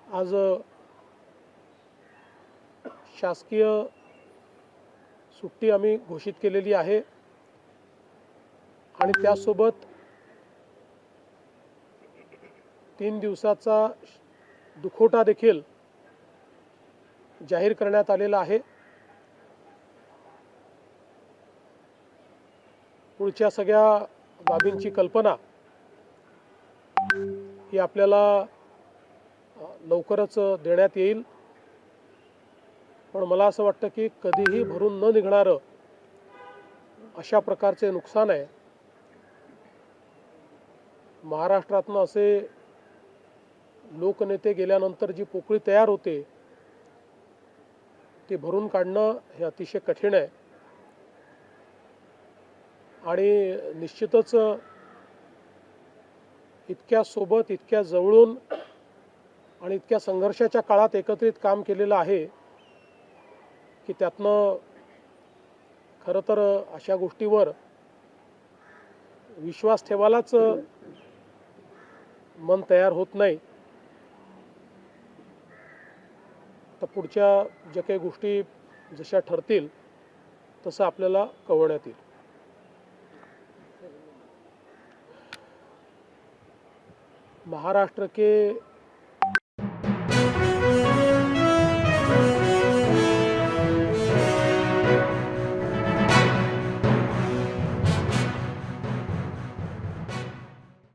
आज शासकीय सुट्टी आम्ही घोषित केलेली आहे आणि त्यासोबत 3 दिवसाचा दुखवटा देखील जाहीर करण्यात आलेला आहे। पुढच्या सगळ्या बाबींची कल्पना ही आपल्याला लवकरच देण्यात येईल, पण मला असं वाटतं की कधीही भरून न निघणारं अशा प्रकारचे नुकसान आहे। महाराष्ट्रातनं असे लोकनेते गेल्यानंतर जी पोकळी तयार होते ती भरून काढणं हे अतिशय कठीण आहे आणि निश्चितच इतक्या सोबत, इतक्या जवळून आणि इतक्या संघर्षाच्या काळात एकत्रित काम केलेलं आहे की त्यातनं खरं तर अशा गोष्टीवर विश्वास ठेवायलाच मन तयार होत नाही। तर पुढच्या ज्या काही गोष्टी जशा ठरतील तसं आपल्याला कळवण्यात येईल। महाराष्ट्र के